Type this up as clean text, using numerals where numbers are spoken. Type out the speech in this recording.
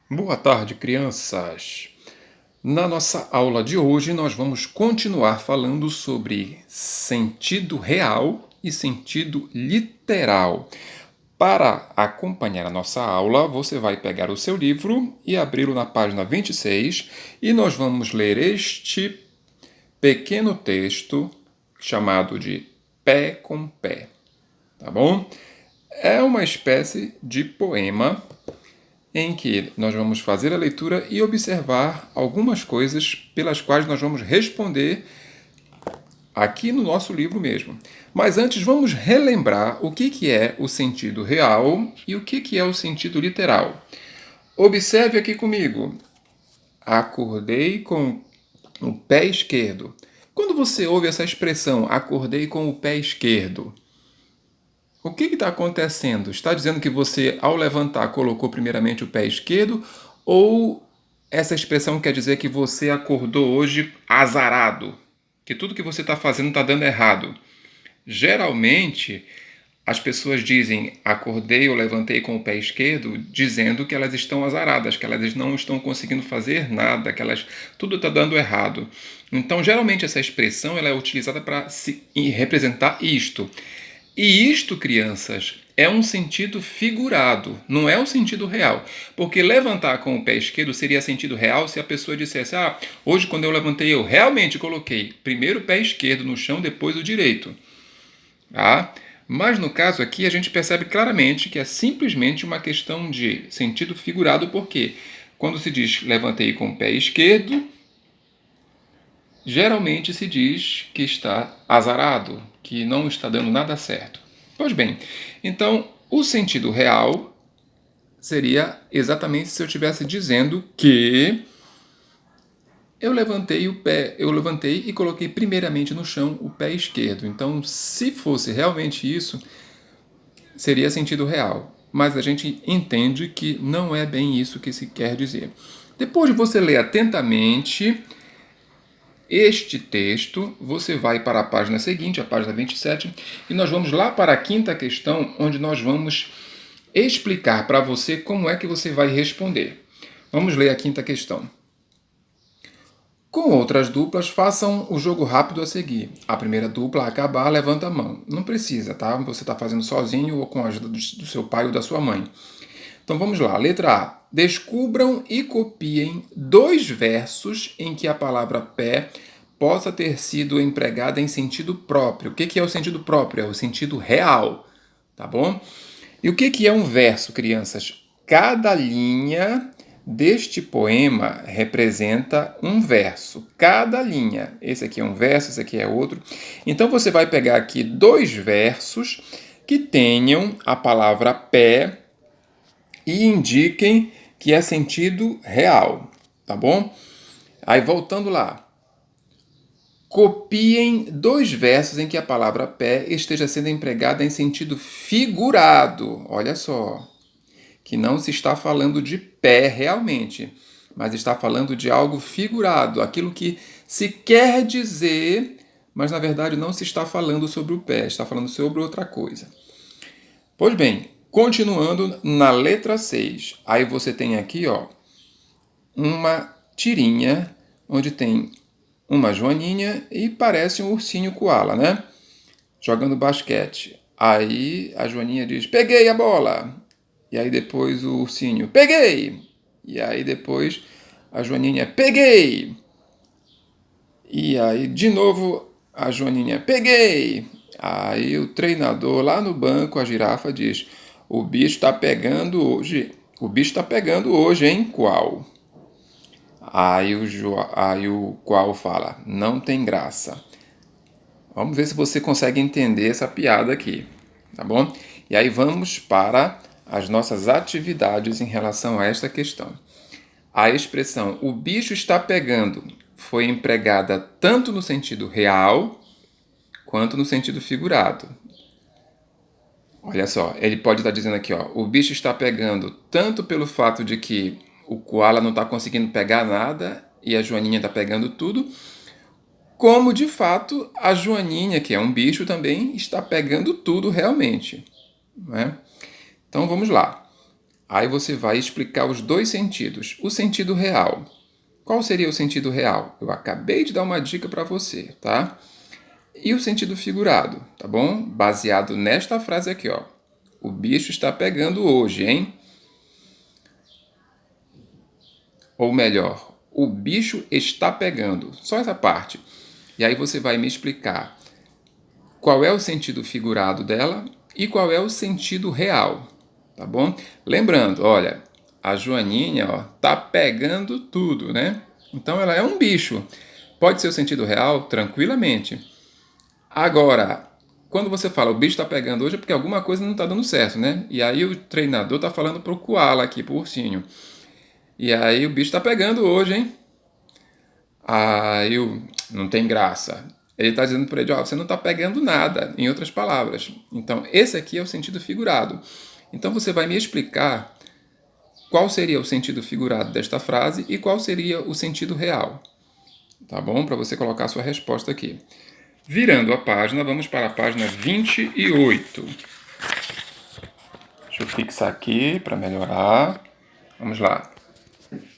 Boa tarde, crianças! Na nossa aula de hoje, nós vamos continuar falando sobre sentido real e sentido literal. Para acompanhar a nossa aula, você vai pegar o seu livro e abri-lo na página 26 e nós vamos ler este pequeno texto chamado de Pé com Pé, tá bom? É uma espécie de poema em que nós vamos fazer a leitura e observar algumas coisas pelas quais nós vamos responder aqui no nosso livro mesmo. Mas antes vamos relembrar o que é o sentido real e o que é o sentido literal. Observe aqui comigo. Acordei com o pé esquerdo. Quando você ouve essa expressão, acordei com o pé esquerdo, o que está acontecendo? Está dizendo que você, ao levantar, colocou primeiramente o pé esquerdo? Ou essa expressão quer dizer que você acordou hoje azarado? Que tudo que você está fazendo está dando errado? Geralmente, as pessoas dizem acordei ou levantei com o pé esquerdo, dizendo que elas estão azaradas, que elas não estão conseguindo fazer nada, que tudo está dando errado. Então, geralmente, essa expressão ela é utilizada para representar isto. E isto, crianças, é um sentido figurado, não é um sentido real. Porque levantar com o pé esquerdo seria sentido real se a pessoa dissesse: ah, hoje quando eu levantei eu realmente coloquei primeiro o pé esquerdo no chão, depois o direito. Tá? Mas no caso aqui a gente percebe claramente que é simplesmente uma questão de sentido figurado, porque quando se diz levantei com o pé esquerdo, geralmente se diz que está azarado, que não está dando nada certo. Pois bem, então o sentido real seria exatamente se eu estivesse dizendo que eu levantei e coloquei primeiramente no chão o pé esquerdo. Então, se fosse realmente isso, seria sentido real. Mas a gente entende que não é bem isso que se quer dizer. Depois de você ler atentamente este texto, você vai para a página seguinte, a página 27, e nós vamos lá para a quinta questão, onde nós vamos explicar para você como é que você vai responder. Vamos ler a quinta questão. Com outras duplas, façam o jogo rápido a seguir. A primeira dupla a acabar, levanta a mão. Não precisa, tá? Você está fazendo sozinho ou com a ajuda do seu pai ou da sua mãe. Então vamos lá. Letra A. Descubram e copiem dois versos em que a palavra pé possa ter sido empregada em sentido próprio. O que é o sentido próprio? É o sentido real, tá bom? E o que é um verso, crianças? Cada linha deste poema representa um verso. Cada linha. Esse aqui é um verso, esse aqui é outro. Então você vai pegar aqui dois versos que tenham a palavra pé e indiquem que é sentido real, tá bom? Aí voltando lá. Copiem dois versos em que a palavra pé esteja sendo empregada em sentido figurado. Olha só, que não se está falando de pé realmente, mas está falando de algo figurado, aquilo que se quer dizer, mas na verdade não se está falando sobre o pé, está falando sobre outra coisa. Pois bem, continuando na letra 6, aí você tem aqui, ó, uma tirinha onde tem uma joaninha e parece um ursinho koala, né? Jogando basquete. Aí a joaninha diz: peguei a bola. E aí depois o ursinho: peguei. E aí depois a joaninha: peguei. E aí de novo a joaninha: peguei. Aí o treinador lá no banco, a girafa, diz: o bicho tá pegando hoje. O bicho tá pegando hoje, hein? Qual? Aí o qual fala: não tem graça. Vamos ver se você consegue entender essa piada aqui, tá bom? E aí vamos para as nossas atividades em relação a esta questão. A expressão o bicho está pegando foi empregada tanto no sentido real quanto no sentido figurado. Olha só, ele pode estar dizendo aqui, ó, o bicho está pegando tanto pelo fato de que o koala não está conseguindo pegar nada e a joaninha está pegando tudo, como de fato a joaninha, que é um bicho também, está pegando tudo realmente. Né? Então vamos lá. Aí você vai explicar os dois sentidos. O sentido real. Qual seria o sentido real? Eu acabei de dar uma dica para você, tá? E o sentido figurado, tá bom? Baseado nesta frase aqui, ó. O bicho está pegando hoje, hein? Ou melhor, o bicho está pegando. Só essa parte. E aí você vai me explicar qual é o sentido figurado dela e qual é o sentido real, tá bom? Lembrando, olha, a Joaninha, ó, tá pegando tudo, né? Então ela é um bicho. Pode ser o sentido real tranquilamente. Agora, quando você fala o bicho está pegando hoje é porque alguma coisa não está dando certo, né? E aí o treinador tá falando pro koala aqui, pro ursinho. E aí o bicho está pegando hoje, hein? Aí não tem graça. Ele está dizendo para ele, ó, você não está pegando nada, em outras palavras. Então, esse aqui é o sentido figurado. Então, você vai me explicar qual seria o sentido figurado desta frase e qual seria o sentido real. Tá bom? Para você colocar a sua resposta aqui. Virando a página, vamos para a página 28. Deixa eu fixar aqui para melhorar. Vamos lá.